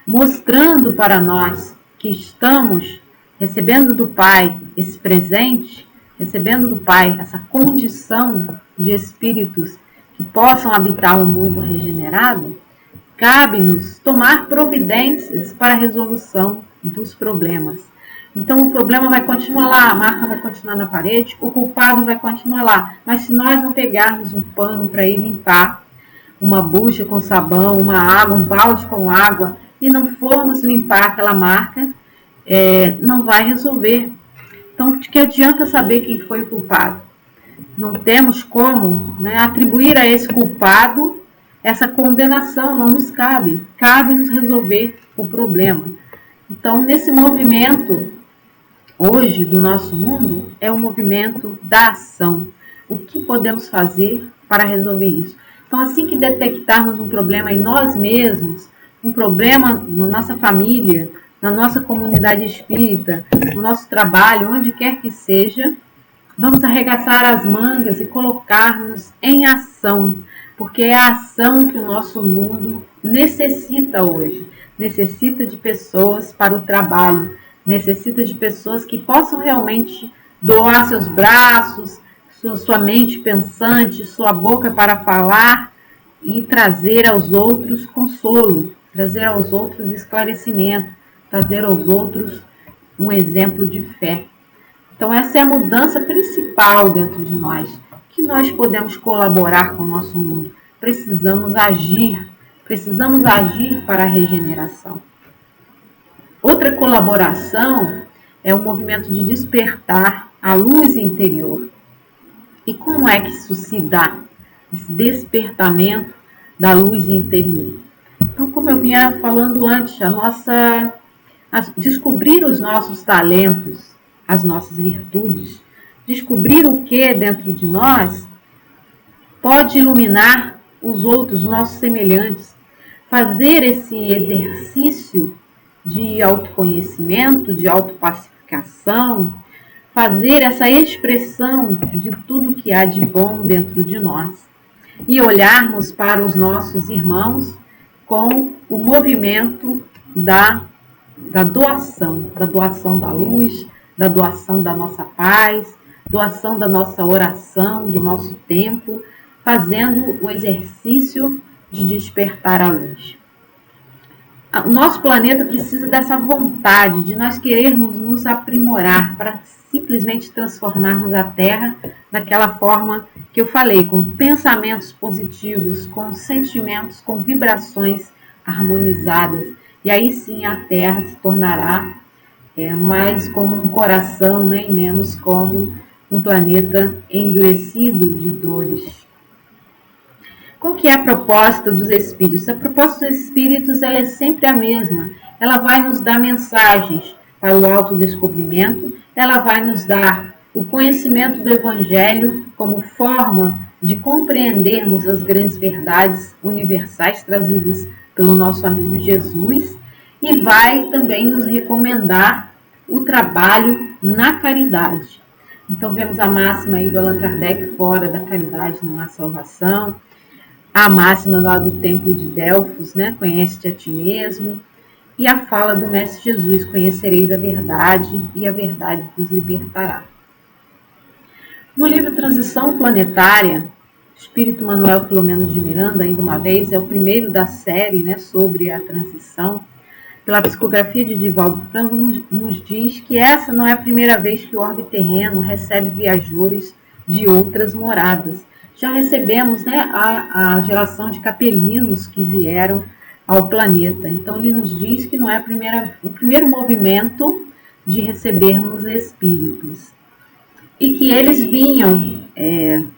mostrando para nós que estamos recebendo do Pai esse presente, recebendo do Pai essa condição de espíritos que possam habitar o mundo regenerado, cabe-nos tomar providências para a resolução dos problemas. Então o problema vai continuar lá, a marca vai continuar na parede, o culpado vai continuar lá. Mas se nós não pegarmos um pano para ir limpar, uma bucha com sabão, uma água, um balde com água, e não formos limpar aquela marca, não vai resolver. Então, de que adianta saber quem foi o culpado? Não temos como, né, atribuir a esse culpado essa condenação, não nos cabe. Cabe-nos resolver o problema. Então, nesse movimento, hoje, do nosso mundo, é o movimento da ação. O que podemos fazer para resolver isso? Então, assim que detectarmos um problema em nós mesmos, um problema na nossa família, na nossa comunidade espírita, no nosso trabalho, onde quer que seja, vamos arregaçar as mangas e colocar-nos em ação, porque é a ação que o nosso mundo necessita hoje. Necessita de pessoas para o trabalho, necessita de pessoas que possam realmente doar seus braços, sua mente pensante, sua boca para falar e trazer aos outros consolo, trazer aos outros esclarecimento, trazer aos outros um exemplo de fé. Então essa é a mudança principal dentro de nós, que nós podemos colaborar com o nosso mundo. Precisamos agir para a regeneração. Outra colaboração é o movimento de despertar a luz interior. E como é que isso se dá? Esse despertamento da luz interior. Então, como eu vinha falando antes, descobrir os nossos talentos, as nossas virtudes, descobrir o que dentro de nós pode iluminar os outros, os nossos semelhantes. Fazer esse exercício de autoconhecimento, de autopacificação, fazer essa expressão de tudo que há de bom dentro de nós e olharmos para os nossos irmãos com o movimento da doação da luz, da doação da nossa paz, doação da nossa oração, do nosso tempo, fazendo o exercício de despertar a luz. O nosso planeta precisa dessa vontade de nós querermos nos aprimorar para simplesmente transformarmos a Terra daquela forma que eu falei, com pensamentos positivos, com sentimentos, com vibrações harmonizadas. E aí sim a Terra se tornará mais como um coração, né, e menos como um planeta endurecido de dores. Qual que é a proposta dos Espíritos? A proposta dos Espíritos ela é sempre a mesma. Ela vai nos dar mensagens para o autodescobrimento, ela vai nos dar o conhecimento do Evangelho como forma de compreendermos as grandes verdades universais trazidas pelo nosso amigo Jesus e vai também nos recomendar o trabalho na caridade. Então vemos a máxima aí do Allan Kardec, fora da caridade não há salvação. A máxima lá do templo de Delfos, né? Conhece-te a ti mesmo. E a fala do Mestre Jesus, conhecereis a verdade e a verdade vos libertará. No livro Transição Planetária, Espírito Manuel Filomeno de Miranda, ainda uma vez, é o primeiro da série, né, sobre a transição. Pela psicografia de Divaldo Franco, nos diz que essa não é a primeira vez que o orbe terreno recebe viajores de outras moradas. Já recebemos, né, a geração de capelinos que vieram ao planeta. Então, ele nos diz que não é o primeiro movimento de recebermos espíritos. E que eles vinham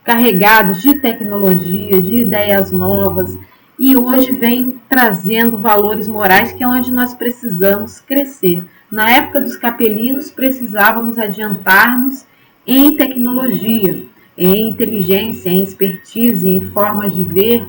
carregados de tecnologia, de ideias novas, e hoje vem trazendo valores morais, que é onde nós precisamos crescer. Na época dos capelinos, precisávamos adiantar-nos em tecnologia, em inteligência, em expertise, em formas de ver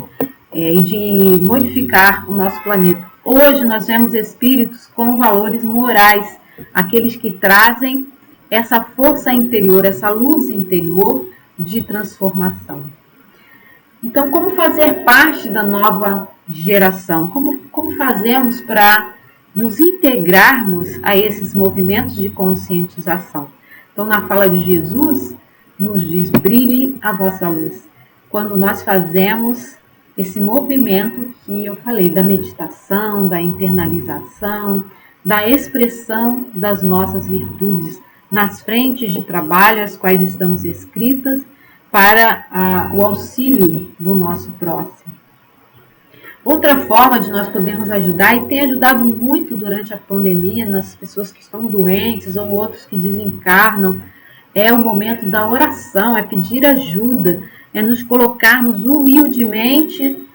e de modificar o nosso planeta. Hoje nós vemos espíritos com valores morais, aqueles que trazem essa força interior, essa luz interior de transformação. Então, como fazer parte da nova geração? Como fazemos para nos integrarmos a esses movimentos de conscientização? Então, na fala de Jesus, nos diz, brilhe a vossa luz. Quando nós fazemos esse movimento que eu falei, da meditação, da internalização, da expressão das nossas virtudes nas frentes de trabalho, as quais estamos escritas, para o auxílio do nosso próximo. Outra forma de nós podermos ajudar, e tem ajudado muito durante a pandemia, nas pessoas que estão doentes ou outros que desencarnam, é o momento da oração, é pedir ajuda, é nos colocarmos humildemente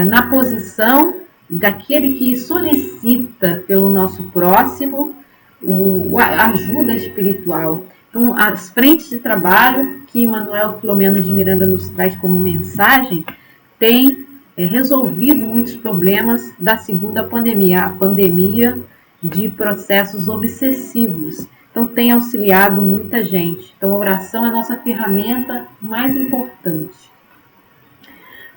na posição daquele que solicita pelo nosso próximo a ajuda espiritual. Então, as frentes de trabalho que Manuel Filomeno de Miranda nos traz como mensagem têm resolvido muitos problemas da segunda pandemia, a pandemia de processos obsessivos. Então, tem auxiliado muita gente. Então, a oração é a nossa ferramenta mais importante.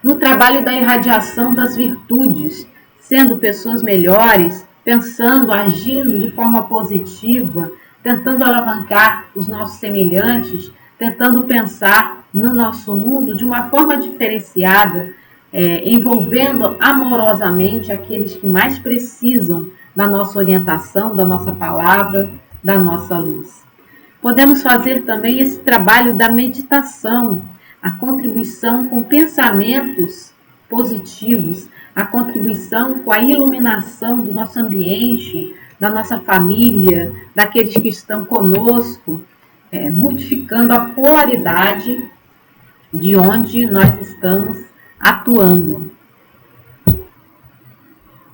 No trabalho da irradiação das virtudes, sendo pessoas melhores, pensando, agindo de forma positiva, tentando alavancar os nossos semelhantes, tentando pensar no nosso mundo de uma forma diferenciada, envolvendo amorosamente aqueles que mais precisam da nossa orientação, da nossa palavra, da nossa luz. Podemos fazer também esse trabalho da meditação, a contribuição com pensamentos positivos, a contribuição com a iluminação do nosso ambiente, da nossa família, daqueles que estão conosco, modificando a polaridade de onde nós estamos atuando.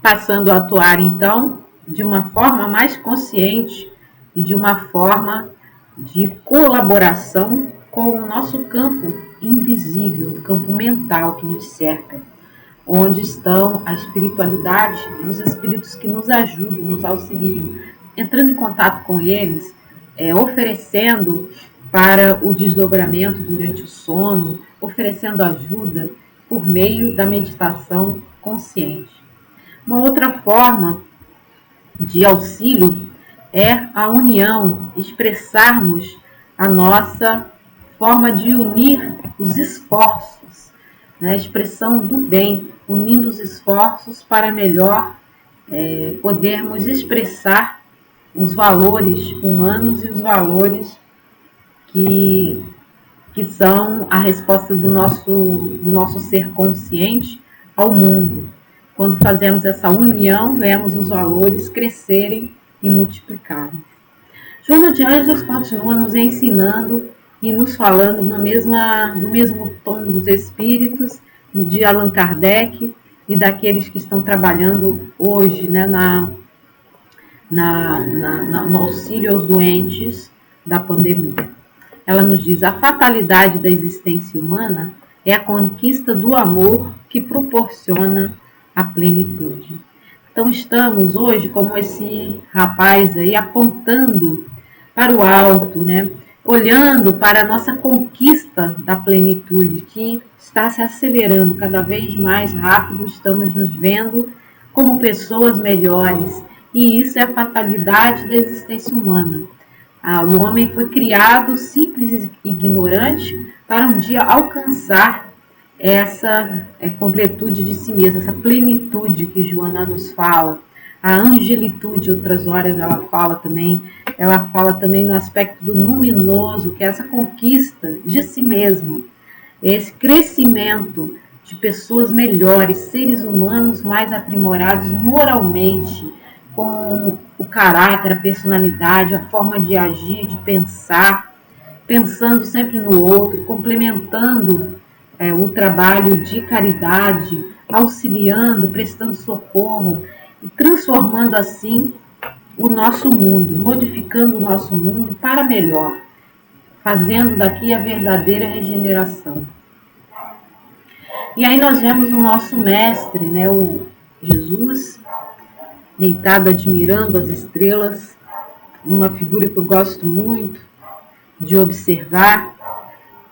Passando a atuar, então, de uma forma mais consciente e de uma forma de colaboração com o nosso campo invisível, o campo mental que nos cerca, onde estão a espiritualidade, os espíritos que nos ajudam, nos auxiliam, entrando em contato com eles, oferecendo para o desdobramento durante o sono, oferecendo ajuda por meio da meditação consciente. Uma outra forma de auxílio é a união, expressarmos a nossa forma de unir os esforços, né? A expressão do bem, unindo os esforços para melhor podermos expressar os valores humanos e os valores que são a resposta do nosso ser consciente ao mundo. Quando fazemos essa união, vemos os valores crescerem e multiplicarem. Joana de Ângeles continua nos ensinando e nos falando no mesmo tom dos espíritos, de Allan Kardec e daqueles que estão trabalhando hoje, né, no auxílio aos doentes da pandemia. Ela nos diz: a fatalidade da existência humana é a conquista do amor que proporciona a plenitude. Então estamos hoje, como esse rapaz aí, apontando para o alto, né? Olhando para a nossa conquista da plenitude, que está se acelerando cada vez mais rápido, estamos nos vendo como pessoas melhores, e isso é a fatalidade da existência humana. O homem foi criado simples e ignorante para um dia alcançar essa completude de si mesmo, essa plenitude que Joana nos fala. A angelitude, outras horas ela fala também no aspecto do luminoso, que é essa conquista de si mesmo, esse crescimento de pessoas melhores, seres humanos mais aprimorados moralmente, com o caráter, a personalidade, a forma de agir, de pensar, pensando sempre no outro, complementando o trabalho de caridade, auxiliando, prestando socorro e transformando assim o nosso mundo, modificando o nosso mundo para melhor, fazendo daqui a verdadeira regeneração. E aí nós vemos o nosso mestre, né, o Jesus, deitado admirando as estrelas, uma figura que eu gosto muito de observar,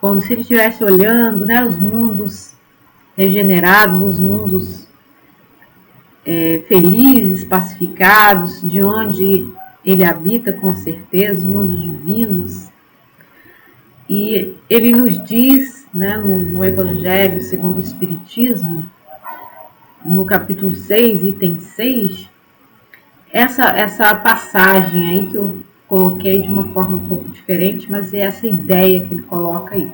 como se ele estivesse olhando, né, os mundos regenerados, os mundos felizes, pacificados, de onde ele habita com certeza, os mundos divinos. E ele nos diz, né, no Evangelho segundo o Espiritismo, no capítulo 6, item 6, essa passagem aí que eu coloquei de uma forma um pouco diferente, mas é essa ideia que ele coloca aí,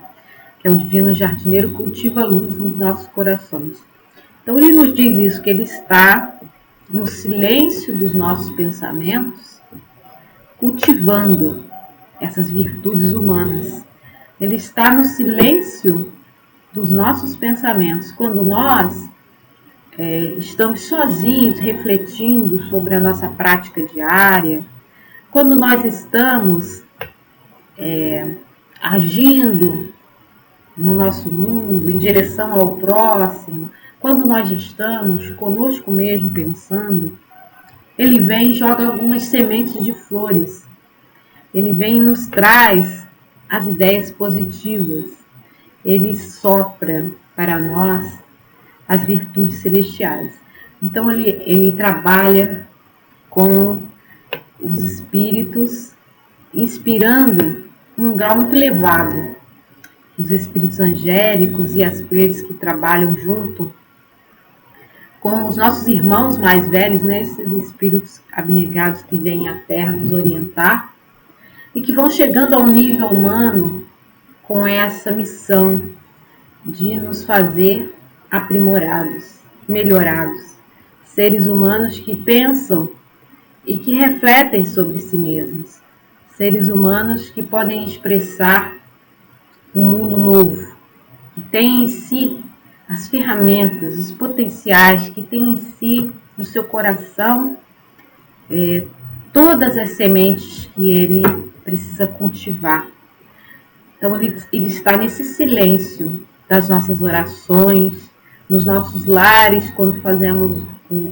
que é o divino jardineiro cultiva a luz nos nossos corações. Então ele nos diz isso, que ele está no silêncio dos nossos pensamentos, cultivando essas virtudes humanas. Ele está no silêncio dos nossos pensamentos, quando nós estamos sozinhos, refletindo sobre a nossa prática diária, quando nós estamos agindo no nosso mundo, em direção ao próximo, quando nós estamos conosco mesmo pensando, ele vem e joga algumas sementes de flores. Ele vem e nos traz as ideias positivas. Ele sopra para nós as virtudes celestiais. Então ele trabalha com os espíritos, inspirando um grau muito elevado. Os espíritos angélicos e as pleiades que trabalham junto com os nossos irmãos mais velhos, né? Esses espíritos abnegados que vêm à Terra nos orientar e que vão chegando ao nível humano com essa missão de nos fazer aprimorados, melhorados, seres humanos que pensam e que refletem sobre si mesmos, seres humanos que podem expressar um mundo novo, que tem em si as ferramentas, os potenciais, que tem em si, no seu coração, todas as sementes que ele precisa cultivar. Então ele está nesse silêncio das nossas orações, nos nossos lares, quando fazemos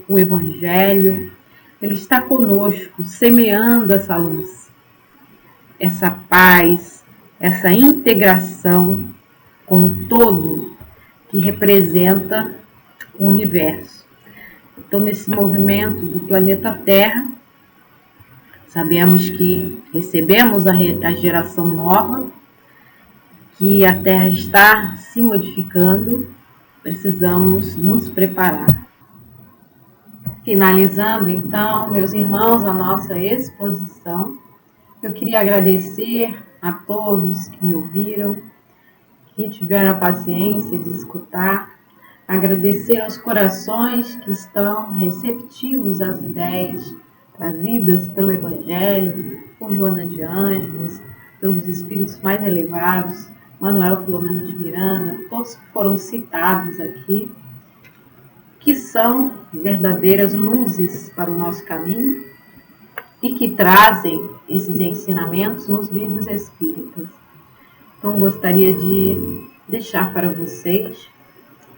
o Evangelho. Ele está conosco, semeando essa luz, essa paz, essa integração com o todo que representa o universo. Então, nesse movimento do planeta Terra, sabemos que recebemos a geração nova, que a Terra está se modificando, precisamos nos preparar. Finalizando, então, meus irmãos, a nossa exposição, eu queria agradecer a todos que me ouviram, que tiveram a paciência de escutar, agradecer aos corações que estão receptivos às ideias trazidas pelo Evangelho, por Joana de Ângeles, pelos espíritos mais elevados, Manuel Filomeno de Miranda, todos que foram citados aqui, que são verdadeiras luzes para o nosso caminho e que trazem esses ensinamentos nos livros espíritas. Então, gostaria de deixar para vocês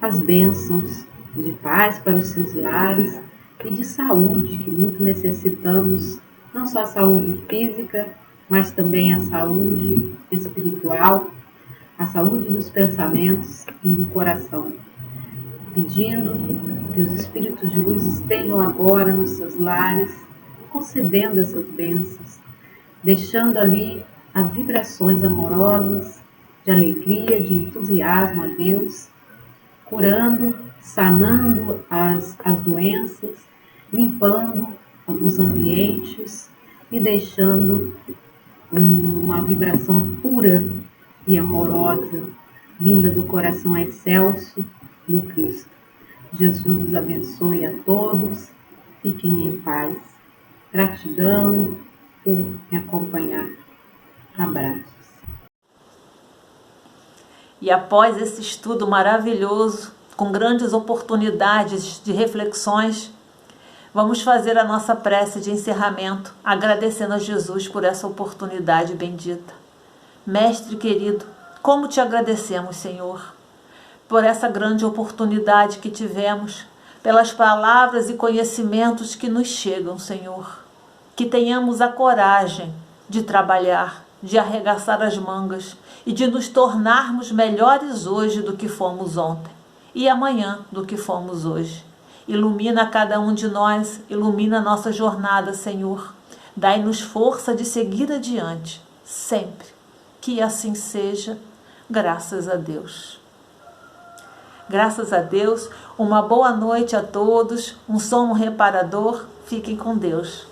as bênçãos de paz para os seus lares e de saúde, que muito necessitamos, não só a saúde física, mas também a saúde espiritual, a saúde dos pensamentos e do coração. Pedindo que os espíritos de luz estejam agora nos seus lares, concedendo essas bênçãos, deixando ali as vibrações amorosas, de alegria, de entusiasmo a Deus, curando, sanando as doenças, limpando os ambientes e deixando uma vibração pura e amorosa, vinda do coração excelso do Cristo. Jesus os abençoe a todos, fiquem em paz. Gratidão por me acompanhar. Abraços. E após esse estudo maravilhoso, com grandes oportunidades de reflexões, vamos fazer a nossa prece de encerramento, agradecendo a Jesus por essa oportunidade bendita. Mestre querido, como te agradecemos, Senhor, por essa grande oportunidade que tivemos, pelas palavras e conhecimentos que nos chegam, Senhor. Que tenhamos a coragem de trabalhar, de arregaçar as mangas e de nos tornarmos melhores hoje do que fomos ontem e amanhã do que fomos hoje. Ilumina cada um de nós, ilumina a nossa jornada, Senhor. Dai-nos força de seguir adiante, sempre. Que assim seja, graças a Deus. Graças a Deus, uma boa noite a todos, um sono reparador, fiquem com Deus.